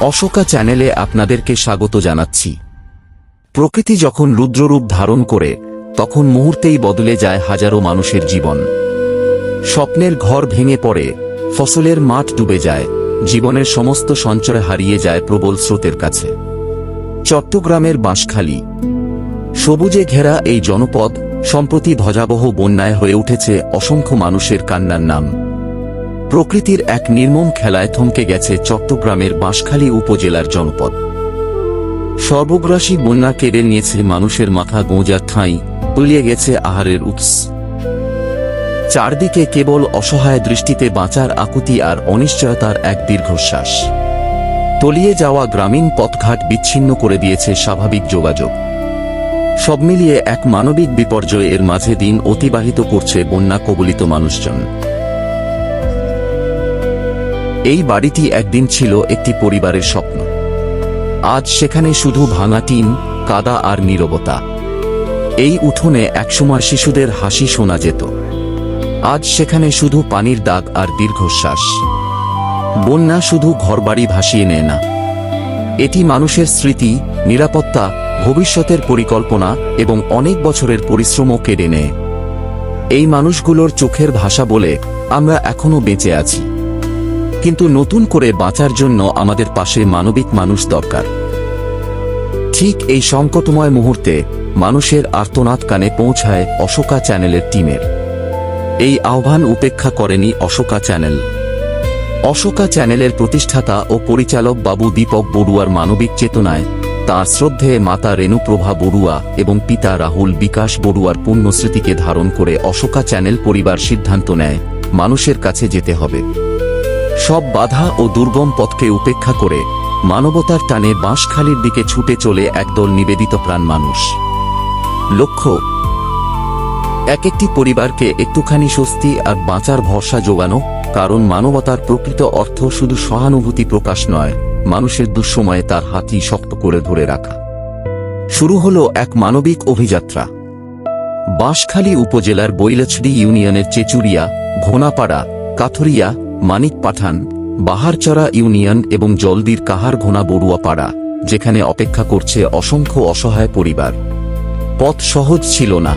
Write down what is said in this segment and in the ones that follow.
অশোকা চ্যানেলে আপনাদেরকে স্বাগত জানাচ্ছি। প্রকৃতি যখন রুদ্ররূপ ধারণ করে তখন মুহূর্তেই বদলে যায় হাজারো মানুষের জীবন। স্বপ্নের ঘর ভেঙে পড়ে, ফসলের মাঠ ডুবে যায়, জীবনের সমস্ত সঞ্চয় হারিয়ে যায় প্রবল স্রোতের কাছে। চট্টগ্রামের বাঁশখালী সবুজে ঘেরা এই জনপদ সম্প্রতি ধ্বজাবহ বন্যায় হয়ে উঠেছে অসংখ্য মানুষের কান্নার নাম। প্রকৃতির এক নির্মম খেলায় থমকে গেছে চট্টগ্রামের বাঁশখালী উপজেলার জনপদ। সর্বগ্রাসী বন্যা কেড়ে নিয়েছে মানুষের মাথা গোঁজার ঠাঁই, তলিয়ে গেছে আহারের উৎস। চারদিকে কেবল অসহায় দৃষ্টিতে বাঁচার আকুতি আর অনিশ্চয়তার এক দীর্ঘশ্বাস। তলিয়ে যাওয়া গ্রামীণ পথঘাট বিচ্ছিন্ন করে দিয়েছে স্বাভাবিক যোগাযোগ। সব মিলিয়ে এক মানবিক বিপর্যয়ের মাঝে দিন অতিবাহিত করছে বন্যা কবলিত মানুষজন। এই বাড়িটি একদিন ছিল একটি পরিবারের স্বপ্ন। আজ সেখানে শুধু ভাঙা টিন, কাদা আর নীরবতা। এই উঠোনে একসময় শিশুদের হাসি শোনা যেত। আজ সেখানে শুধু পানির দাগ আর দীর্ঘশ্বাস। বন্যা শুধু ঘরবাড়ি ভাসিয়ে নেয় না, এটি মানুষের স্মৃতি, নিরাপত্তা, ভবিষ্যতের পরিকল্পনা এবং অনেক বছরের পরিশ্রমও কেড়ে নেয়। এই মানুষগুলোর চোখের ভাষা বলে আমরা এখনো বেঁচে আছি, কিন্তু নতুন করে বাঁচার জন্য আমাদের পাশে মানবিক মানুষ দরকার। ঠিক এই সংকটময় মুহূর্তে মানুষের আর্তনাদ কানে পৌঁছায় অশোকা চ্যানেলের টিমের। এই আহ্বান উপেক্ষা করেনি অশোকা চ্যানেল। অশোকা চ্যানেলের প্রতিষ্ঠাতা ও পরিচালক বাবু দীপক বড়ুয়ার মানবিক চেতনায়, তাঁর শ্রদ্ধেয় মাতা রেণুপ্রভা বড়ুয়া এবং পিতা রাহুল বিকাশ বড়ুয়ার পুণ্যস্মৃতিকে ধারণ করে অশোকা চ্যানেল পরিবার সিদ্ধান্ত নেয়, মানুষের কাছে যেতে হবে। সব বাধা ও দুর্গম পথকে উপেক্ষা করে মানবতার টানে বাঁশখালীর দিকে ছুটে চলে একদল নিবেদিত প্রাণ মানুষ। লক্ষ্য, এক একটি পরিবারকে একটুখানি স্বস্তি আর বাঁচার ভরসা যোগানো। কারণ মানবতার প্রকৃত অর্থ শুধু সহানুভূতি প্রকাশ নয়, মানুষের দুঃসময়ে তার হাতই শক্ত করে ধরে রাখা। শুরু হলো এক মানবিক অভিযাত্রা। বাঁশখালী উপজেলার বৈলছড়ি ইউনিয়নের চেচুরিয়া, ঘোনাপাড়া, কাথরিয়া, মানিক পাঠান, বাহারচরা ইউনিয়ন এবং জলদির কাহার ঘোনা বড়ুয়া পাড়া, যেখানে অপেক্ষা করছে অসংখ্য অসহায় পরিবার। পথ সহজ ছিল না।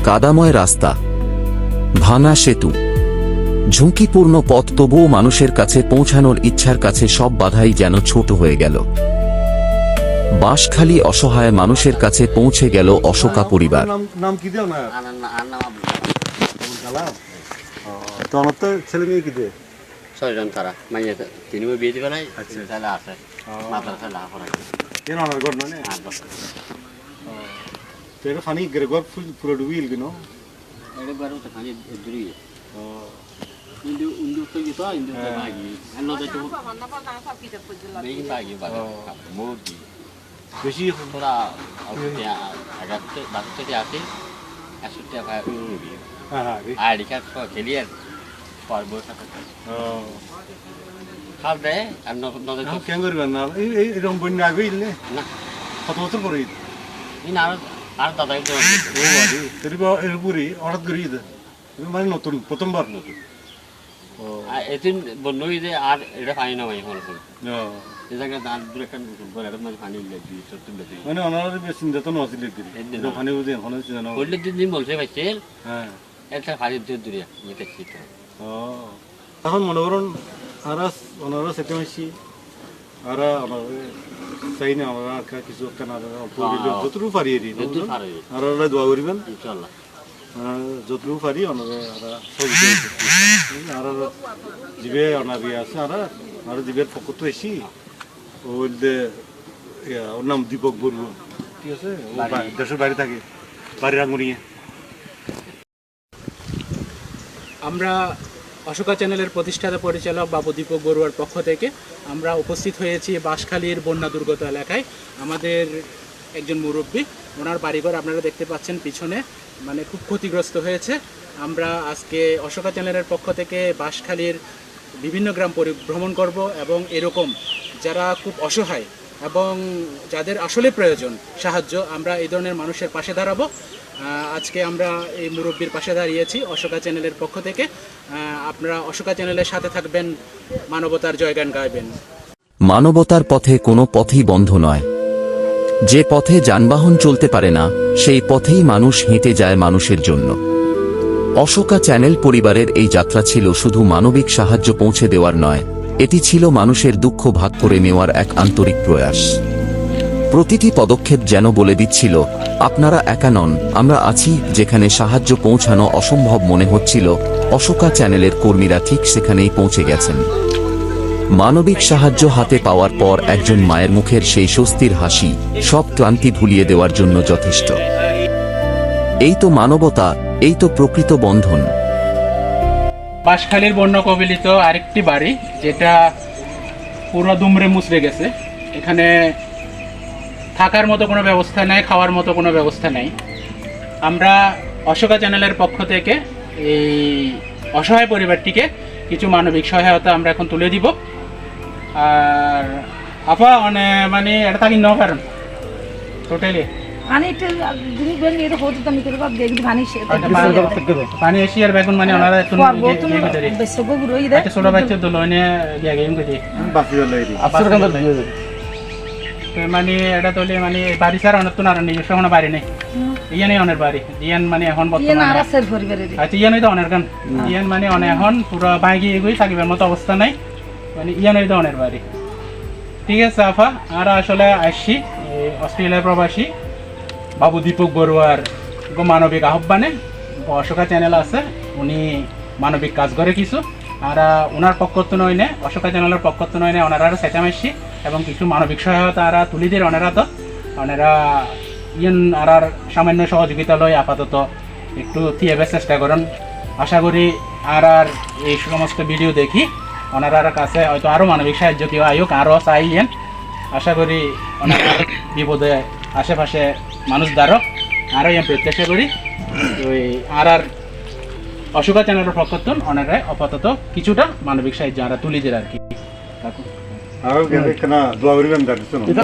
কাদাময় রাস্তা, ভাঙা সেতু, ঝুঁকিপূর্ণ পথ, তবুও মানুষের কাছে পৌঁছানোর ইচ্ছার কাছে সব বাধাই যেন ছোট হয়ে গেল। বাঁশখালী অসহায় মানুষের কাছে পৌঁছে গেল অশোকা পরিবার। ছেলে মেয়ে কি দিয়ে? ছয়জন তারা মাইয়া তিনি বিয়ে দিবে নাই, ছেলে আছে মাদ্রাসায় লেখাপড়া ফানি ঘর পুরো ডুবিল কিন খানি দূরে Indu to gitu, Indu to bagi. Ano to? Bagi mudi. বেশি Tora ya agak bagus tu dia sih. Asutnya kayak ini. হ্যাঁ Dikat so clear. Parbo satu. Hal deh, ano to? কেন করবেন না? এই এরকম বন্যা আগে ইলে না কত বছর করে ini আর দাদা itu. ও আরে তেরিবা এর পুরি হঠাৎ করে ঈদ মানে নতুন প্রথমবার নতুন এদিন বন্যই যে আর এটা পানি না ভাই হল হল ও এই জায়গা দাঁত দূরে একটা বলে এটা মানে পানি লাগবে সত্যি লাগবে মানে ওনার বেশ চিন্তা তো নছিল দিদি ওখানে বুঝে এখন জানো বললে দিন বলছে ভাইছেল হ্যাঁ এটা পানি দূরে দূরে দেখছি তো ও এখন মনে করুন আর ওনারা সেটা হইছি আর আমার চাই না আমরা কিছু একটা না যতটুকু পারি আর দোয়া করিবেন ইনশাআল্লাহ যতটুকু পারি ওনারা আর জিবে ওনার ইয়ে আছে আর জিবের পক্ষ তো এসি ওর নাম দীপক বড়ুয়া, ঠিক আছে, দেশের বাড়ি থাকে বাড়ির আঙুরিয়ে। আমরা অশোকা চ্যানেলের প্রতিষ্ঠাতা পরিচালক বাবু দীপক বড়ুয়ার পক্ষ থেকে আমরা উপস্থিত হয়েছি বাঁশখালীর বন্যা দুর্গত এলাকায়। আমাদের একজন মুরব্বী, ওনার বাড়িঘর আপনারা দেখতে পাচ্ছেন পিছনে, মানে খুব ক্ষতিগ্রস্ত হয়েছে। আমরা আজকে অশোকা চ্যানেলের পক্ষ থেকে বাঁশখালীর বিভিন্ন গ্রাম পরিভ্রমণ করব এবং এরকম যারা খুব অসহায় এবং যাদের আসলে প্রয়োজন সাহায্য, আমরা এই ধরনের মানুষের পাশে দাঁড়াবো। আজকে আমরা এই মুরব্বীর পাশে দাঁড়িয়েছি অশোকা চ্যানেলের পক্ষ থেকে। আপনারা অশোকা চ্যানেলের সাথে থাকবেন, মানবতার জয়গান গাইবেন। মানবতার পথে কোনো পথই বন্ধ নয়। যে পথে যানবাহন চলতে পারে না, সেই পথেই মানুষ হেঁটে যায় মানুষের জন্য। অশোকা চ্যানেল পরিবারের এই যাত্রা ছিল শুধু মানবিক সাহায্য পৌঁছে দেওয়ার নয়, এটি ছিল মানুষের দুঃখ ভাগ করে নেওয়ার এক আন্তরিক প্রয়াস। প্রতিটি পদক্ষেপ যেন বলে দিচ্ছিল, আপনারা একা নন, আমরা আছি। যেখানে সাহায্য পৌঁছানো অসম্ভব মনে হচ্ছিল, অশোকা চ্যানেলের কর্মীরা ঠিক সেখানেই পৌঁছে গেছেন। মানবিক সাহায্য হাতে পাওয়ার পর একজন মায়ের মুখের সেই স্বস্তির হাসি সব ক্লান্তি ভুলিয়ে দেওয়ার জন্য যথেষ্ট। এই তো মানবতা, এই তো প্রকৃত বন্ধন। বাঁশখালীর বন্যা কবলিত আরেকটি বাড়ি, যেটা পুরো দুমড়ে মুচড়ে গেছে। এখানে থাকার মতো কোনো ব্যবস্থা নেই, খাওয়ার মতো কোনো ব্যবস্থা নেই। আমরা অশোকা চ্যানেলের পক্ষ থেকে এই অসহায় পরিবারটিকে কিছু মানবিক সহায়তা আমরা এখন তুলে দিব। আর আপা মানে এটা থাকি ন কারণ টোটালি পানি এসি আর বেগুন মানে ওনারা ছোট বাচ্চা দোলনে মানে এটা তোলে মানে বাড়ি ছাড়া অনেক তো না নিজস্ব কোনো বাড়ি নেই। ইয়ান অনেক বাড়ি ইয়ান মানে এখন আচ্ছা ইয়ান তো অনেক গান ইয়ান মানে অনেক এখন পুরো বাইকি এগুই থাকিবার মতো অবস্থা নাই, মানে ইয়ান তো অনেক বাড়ি। ঠিক আছে আফা, আর আসলে আসছি অস্ট্রেলিয়ার প্রবাসী বাবু দীপক বড়ুয়ার মানবিক আহ্বানে অশোকা চ্যানেল আছে, উনি মানবিক কাজ করে কিছু। আর ওনার পক্ষত্ব নয় নে, অশোকা চ্যানেলের পক্ষত্ব নয় নে, ওনারা আরও সেটাম আসছি এবং কিছু মানবিক সহায়তা আর তুলি দিয়ে ওনারা ইয়েন আর সামান্য সহযোগিতা লয় আপাতত একটু থিয়েবার চেষ্টা করেন। আশা করি আর এই সমস্ত ভিডিও দেখি ওনার কাছে হয়তো আরও মানবিক সাহায্য কেউ আয়ুক, আরও চাইয়েন। আশা করি ওনারা বিপদে আশেপাশে মানুষ দ্বারক আরও এম প্রত্যাশা করি। ওই আর অশোকা চ্যানেলের পক্ষত্ব ওনারা আপাতত কিছুটা মানবিক সাহায্য আমরা তুলি দিয়ে আর কি। আর কেনা দোয়া করিবেন ডাকছো না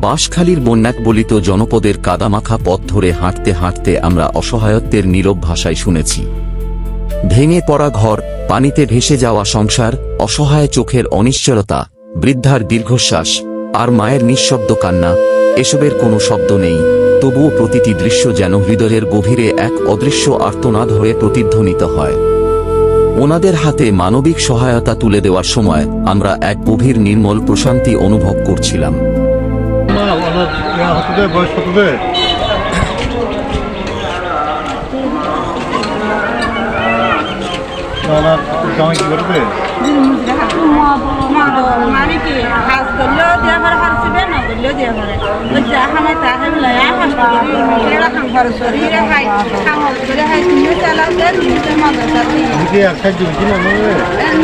বাঁশখালীর বন্যাক বলিত জনপদের কাদামাখা পথ ধরে হাঁটতে হাঁটতে আমরা অসহায়ত্বের নীরব ভাষায় শুনেছি। ভেঙে পড়া ঘর, পানিতে ভেসে যাওয়া সংসার, অসহায় চোখের অনিশ্চয়তা, বৃদ্ধার দীর্ঘশ্বাস আর মায়ের নিঃশব্দ কান্না, এসবের কোনো শব্দ নেই, তবুও প্রতিটি দৃশ্য যেন হৃদয়ের গভীরে এক অদৃশ্য আর্তনাদ হয়ে প্রতিধ্বনিত হয়। ওনাদের হাতে মানবিক সহায়তা তুলে দেওয়ার সময় আমরা এক গভীর নির্মল প্রশান্তি অনুভব করছিলাম। বয়স কত দেয় জামাই কি করবে মানে কি কাজ করলেও দেওয়া পারে হারছিবে না করলেও দেওয়া পারে ওই যা খামাই তা হেবলে কষ্ট করি এরকম খরচ করি রেহাই খামল করে হাই নিয়ে চালাতে নিজের মদত কি আর সাহায্য হয়েছিল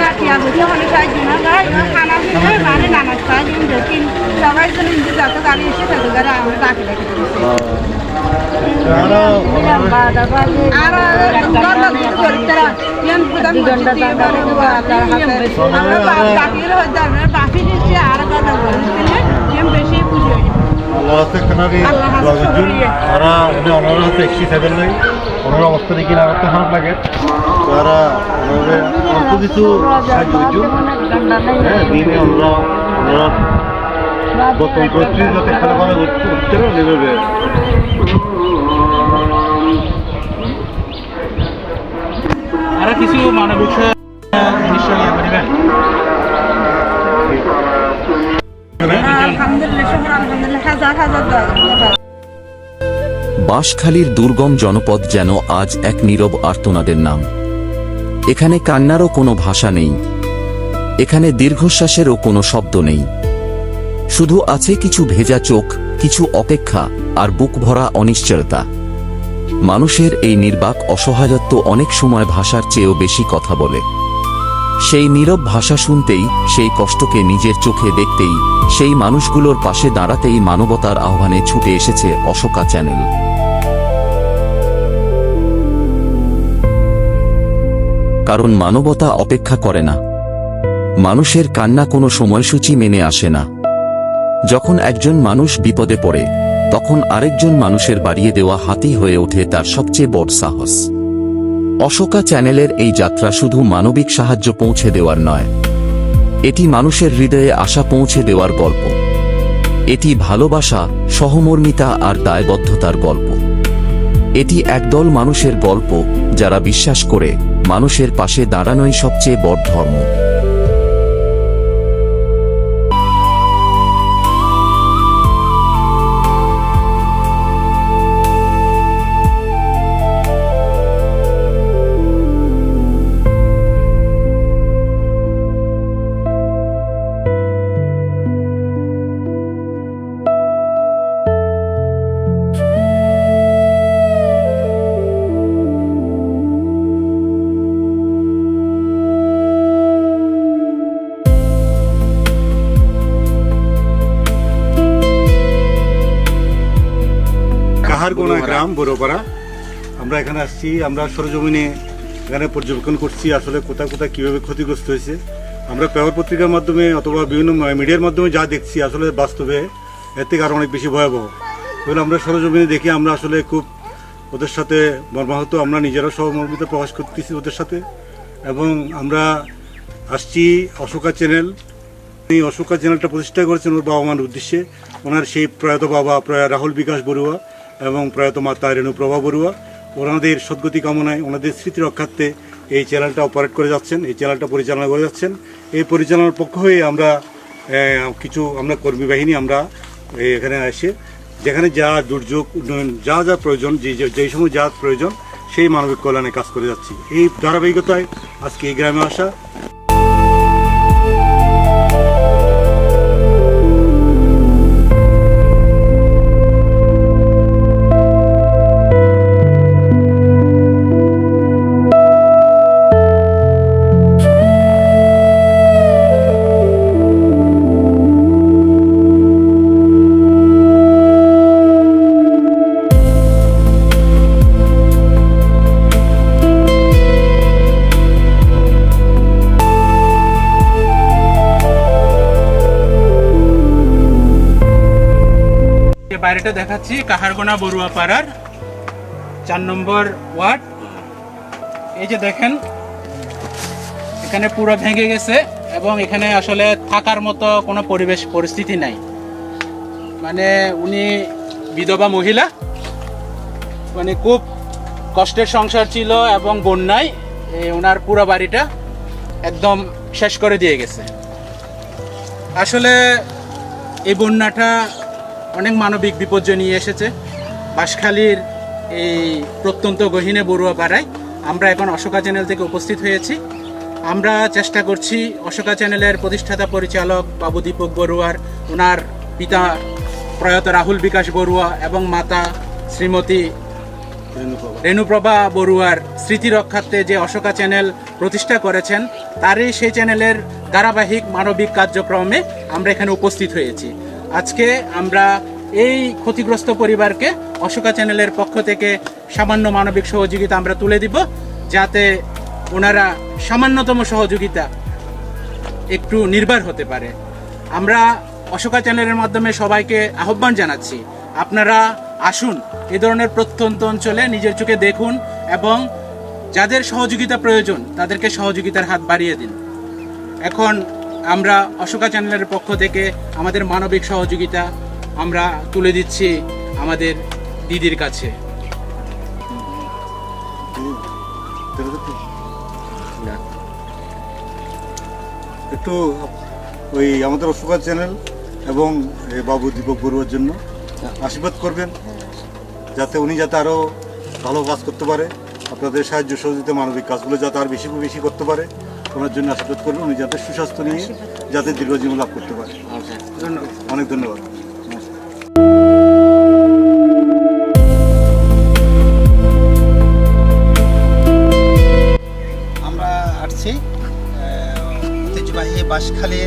না কি আর বুঝে হলে সাহায্য না গাই খানা পিনে মানে নামাজ সাহায্য দেখি সবাই জন নিজে যাতে গাড়ি এসে তাদের গাড়ি আমরা ডাকি ডাকি আর গল্লা দিতে করি তারা ইয়ান প্রধান দিয়ে বাড়ি দেওয়া তার হাতে আমরা বাকির হয়ে যাবে বাকি দিচ্ছে আর গল্লা করে দিলে ইয়ান বেশি খুশি হয়ে আল্লাহ হাতে খানারি রাজুল ওরা ওনারা হাতে 67 নাই ওনার অবস্থা দেখি না করতে খারাপ লাগে। তারা ওনাদের অল্প কিছু সাহায্য হ্যাঁ দিনে ওনারা গত করছি যাতে খেলা করা উঠতে না নেবে আর কিছু মানবিক নিশ্চয় করিবেন। বাঁশখালীর দুর্গম জনপদ যেন আজ এক নীরব আর্তনাদের নাম। এখানে কান্নারও কোনো ভাষা নেই, এখানে দীর্ঘশ্বাসেরও কোনো শব্দ নেই, শুধু আছে কিছু ভেজা চোখ, কিছু অপেক্ষা আর বুক ভরা অনিশ্চয়তা। মানুষের এই নির্বাক অসহায়ত্ব অনেক সময় ভাষার চেয়েও বেশি কথা বলে। সেই নীরব ভাষা শুনতেই, সেই কষ্টকে নিজের চোখে দেখতেই, সেই মানুষগুলোর পাশে দাঁড়াতেই মানবতার আহ্বানে ছুটে এসেছে অশোকা চ্যানেল। কারণ মানবতা অপেক্ষা করে না, মানুষের কান্না কোনো সময়সূচি মেনে আসে না। যখন একজন মানুষ বিপদে পড়ে তখন আরেকজন মানুষের বাড়িয়ে দেওয়া হাতই হয়ে ওঠে তার সবচেয়ে বড় সাহস। অশোকা চ্যানেলের এই যাত্রা শুধু মানবিক সাহায্য পৌঁছে দেওয়ার নয়, এটি মানুষের হৃদয়ে আশা পৌঁছে দেওয়ার গল্প। এটি ভালোবাসা, সহমর্মিতা আর দায়বদ্ধতার গল্প। এটি একদল মানুষের গল্প যারা বিশ্বাস করে মানুষের পাশে দাঁড়ানোই সবচেয়ে বড় ধর্ম। কাহারগোনা গ্রাম বড়পাড়া, আমরা এখানে আসছি। আমরা সরজমিনে এখানে পর্যবেক্ষণ করছি আসলে কোথায় কোথায় কীভাবে ক্ষতিগ্রস্ত হয়েছে। আমরা পেপার পত্রিকার মাধ্যমে অথবা বিভিন্ন মিডিয়ার মাধ্যমে যা দেখছি আসলে বাস্তবে এর থেকে আরও অনেক বেশি ভয়াবহ। এগুলো আমরা সরজমিনে দেখি আমরা আসলে খুব ওদের সাথে মর্মাহত, আমরা নিজেরাও সহমর্মিতা প্রকাশ করতেছি ওদের সাথে। এবং আমরা আসছি অশোকা চ্যানেল। এই অশোকা চ্যানেলটা প্রতিষ্ঠা করেছেন ওর বাবা মার উদ্দেশ্যে। ওনার সেই প্রয়াত বাবা রাহুল বিকাশ বড়ুয়া এবং প্রয়াত মাতা রেণুপ্রভা বড়ুয়া, ওনাদের সদ্গতি কামনায় ওনাদের স্মৃতি রক্ষার্থে এই চ্যানেলটা অপারেট করে যাচ্ছেন, এই চ্যানেলটা পরিচালনা করে যাচ্ছেন। এই পরিচালনার পক্ষ হয়ে আমরা আমরা কর্মী বাহিনী আমরা এখানে এসে যেখানে যা দুর্যোগ উন্নয়ন যা যা প্রয়োজন, যেই সময় যা প্রয়োজন সেই মানবিক কল্যাণে কাজ করে যাচ্ছি। এই ধারাবাহিকতায় আজকে এই গ্রামে আসা। বাইরেটা দেখাচ্ছি কাহারগোনা বড়ুয়া পাড়ার 4 নম্বর ওয়ার্ড। এই যে দেখেন এখানে পুরো ভেঙে গেছে এবং এখানে আসলে থাকার মতো কোনো পরিস্থিতি নাই। মানে উনি বিধবা মহিলা, মানে খুব কষ্টের সংসার ছিল এবং বন্যায় ওনার পুরো বাড়িটা একদম শেষ করে দিয়ে গেছে। আসলে এই বন্যাটা অনেক মানবিক বিপর্যয় নিয়ে এসেছে বাঁশখালীর এই প্রত্যন্ত গহীনে বড়ুয়া পাড়ায়। আমরা এখন অশোকা চ্যানেল থেকে উপস্থিত হয়েছি। আমরা চেষ্টা করছি অশোকা চ্যানেলের প্রতিষ্ঠাতা পরিচালক বাবু দীপক বড়ুয়ার, ওনার পিতা প্রয়াত রাহুল বিকাশ বড়ুয়া এবং মাতা শ্রীমতী রেণুপ্রভা বড়ুয়ার স্মৃতি রক্ষার্থে যে অশোকা চ্যানেল প্রতিষ্ঠা করেছেন তারই সেই চ্যানেলের ধারাবাহিক মানবিক কার্যক্রমে আমরা এখানে উপস্থিত হয়েছি। আজকে আমরা এই ক্ষতিগ্রস্ত পরিবারকে অশোকা চ্যানেলের পক্ষ থেকে সামান্য মানবিক সহযোগিতা আমরা তুলে দিব, যাতে ওনারা সামান্যতম সহযোগিতা একটু নির্ভর হতে পারে। আমরা অশোকা চ্যানেলের মাধ্যমে সবাইকে আহ্বান জানাচ্ছি, আপনারা আসুন, এই ধরনের প্রত্যন্ত অঞ্চলে নিজের চোখে দেখুন এবং যাদের সহযোগিতা প্রয়োজন তাদেরকে সহযোগিতার হাত বাড়িয়ে দিন। এখন আমরা অশোকা চ্যানেলের পক্ষ থেকে আমাদের মানবিক সহযোগিতা আমরা তুলে দিচ্ছি আমাদের দিদির কাছে। একটু ওই আমাদের অশোকা চ্যানেল এবং বাবু দীপক বড়ুয়ার জন্য আশীর্বাদ করবেন, যাতে উনি যাতে আরও ভালো কাজ করতে পারে, আপনাদের সাহায্য সহযোগিতা মানবিক কাজগুলো যাতে আর বেশি বেশি করতে পারে ওনার জন্য আশীর্বাদ করবেন। উনি যাতে সুস্বাস্থ্য নিয়ে যাতে দীর্ঘজীবন লাভ করতে পারে। অনেক ধন্যবাদ। আমরা আসছি ঐতিহ্যবাহী বাঁশখালী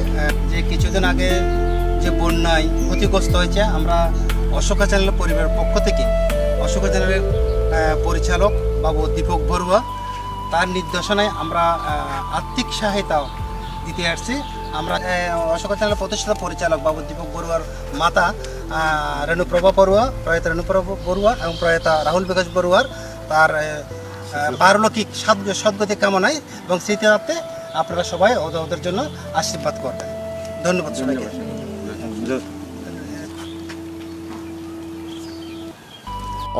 যে কিছুদিন আগে যে বন্যায় ক্ষতিগ্রস্ত হয়েছে, আমরা অশোকা চ্যানেলের পরিবারের পক্ষ থেকে অশোকা চ্যানেলের পরিচালক বাবু দীপক বড়ুয়া তার নির্দেশনায় আমরা আর্থিক সহায়তা দিতে আসছি। আমরা অশোকা চ্যানেলের প্রতিষ্ঠাতা পরিচালক বাবু দীপক বড়ুয়ার মাতা রেণুপ্রভা বড়ুয়া, প্রয়াত রেণুপ্রভা বড়ুয়া এবং প্রয়াত রাহুল বিকাশ বড়ুয়ার তার পারলৌকিক সদ্গতি কামনায় এবং স্মৃতিতে আপনারা সবাই ওদের জন্য আশীর্বাদ করবেন। ধন্যবাদ সবাইকে।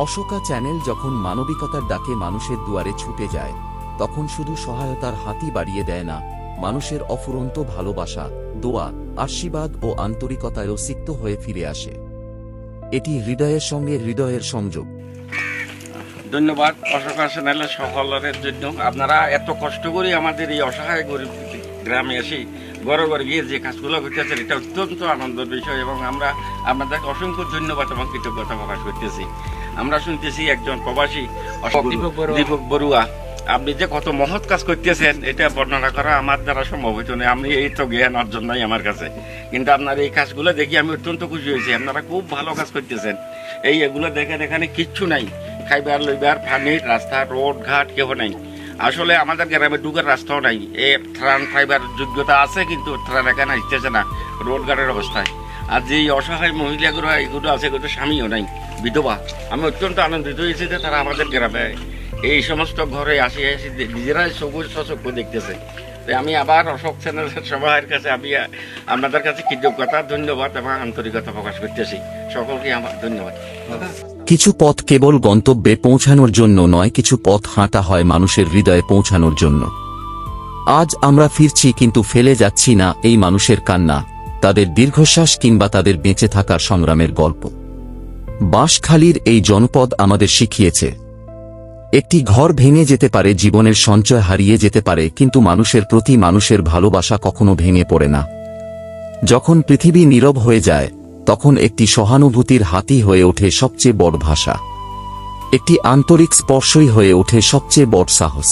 অশোকা চ্যানেল যখন মানবিকতার ডাকে মানুষের দুয়ারে ছুটে যায়, তখন শুধু সহায়তার হাতই বাড়িয়ে দেয় না, মানুষের অফুরন্ত ভালোবাসা, দোয়া, আশীর্বাদ ও আন্তরিকতায়ও সিক্ত হয়ে ফিরে আসে। এটি হৃদয়ের সঙ্গে হৃদয়ের সংযোগ। ধন্যবাদ অশোকা চ্যানেলের সকলের জন্য। আপনারা এত কষ্ট করে আমাদের এই অসহায় গরিব গ্রামে এসে ঘরে ঘরে গিয়ে যে কাজগুলো করতেছেন, এটা অত্যন্ত আনন্দের বিষয় এবং আমরা আপনাদেরকে অসংখ্য ধন্যবাদ এবং কৃতজ্ঞতা প্রকাশ করতেছি। আমরা শুনতেছি একজন প্রবাসী দীপক বড়ুয়া, আপনি যে কত মহৎ কাজ করতেছেন এটা বর্ণনা করা আমার দ্বারা সম্ভব হইতো না। আমি এই তো জ্ঞান অর্জন নাই আমার কাছে, কিন্তু আপনার এই কাজগুলো দেখি আমি অত্যন্ত খুশি হয়েছি। আপনারা খুব ভালো কাজ করতেছেন। এগুলো দেখেন এখানে কিচ্ছু নাই, খাইবার লইবার পানির রাস্তা, রোড ঘাট কেউ নাই। আসলে আমাদের গ্রামে ঢুকার রাস্তাও নাই। ত্রাণ খাইবার যোগ্যতা আছে কিন্তু ত্রাণ এখানে আসতেছে না রোড ঘাটের অবস্থায়। আর যে অসহায় মহিলাগুলো এগুলো আছে এগুলো স্বামীও নাই, বিধবা। আমি অত্যন্ত আনন্দিত হয়েছি যে তারা আমাদের গ্রামে এই সমস্ত ঘরে আসি নিজেরাই সবুজ সচক্ষ দেখতেছে। তাই আমি আবার অশোক চ্যানেলের সবার কাছে আমি আপনাদের কাছে কৃতজ্ঞতা, ধন্যবাদ এবং আন্তরিকতা প্রকাশ করতেছি। সকলকে আমার ধন্যবাদ। কিছু পথ কেবল গন্তব্যে পৌঁছানোর জন্য নয়, কিছু পথ হাঁটা হয় মানুষের হৃদয়ে পৌঁছানোর জন্য। আজ আমরা ফিরছি কিন্তু ফেলে যাচ্ছি না এই মানুষের কান্না, তাদের দীর্ঘশ্বাস কিংবা তাদের বেঁচে থাকার সংগ্রামের গল্প। বাঁশখালীর এই জনপদ আমাদের শিখিয়েছে, একটি ঘর ভেঙে যেতে পারে, জীবনের সঞ্চয় হারিয়ে যেতে পারে, কিন্তু মানুষের প্রতি মানুষের ভালোবাসা কখনো ভেঙে পড়ে না। যখন পৃথিবী নীরব হয়ে যায়, তখন একটি সহানুভূতির হাতই হয়ে ওঠে সবচেয়ে বড় ভাষা, একটি আন্তরিক স্পর্শই হয়ে ওঠে সবচেয়ে বড় সাহস,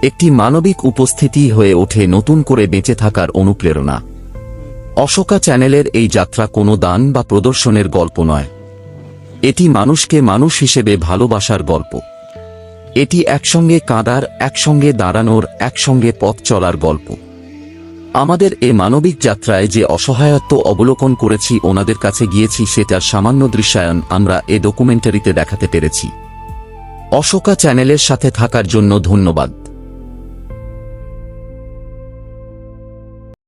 একটি মানবিক উপস্থিতি হয়ে ওঠে নতুন করে বেঁচে থাকার অনুপ্রেরণা। অশোকা চ্যানেলের এই যাত্রা কোনো দান বা প্রদর্শনের গল্প নয়, এটি মানুষকে মানুষ হিসেবে ভালোবাসার গল্প। এটি একসঙ্গে কাঁদার, একসঙ্গে দাঁড়ানোর, একসঙ্গে পথ চলার গল্প। আমাদের এ মানবিক যাত্রায় যে অসহায়ত্ব অবলোকন করেছি, ওনাদের কাছে গিয়েছি, সেটার সামান্য দৃশ্যায়ন আমরা এ ডকুমেন্টারিতে দেখাতে পেরেছি। অশোকা চ্যানেলের সাথে থাকার জন্য ধন্যবাদ।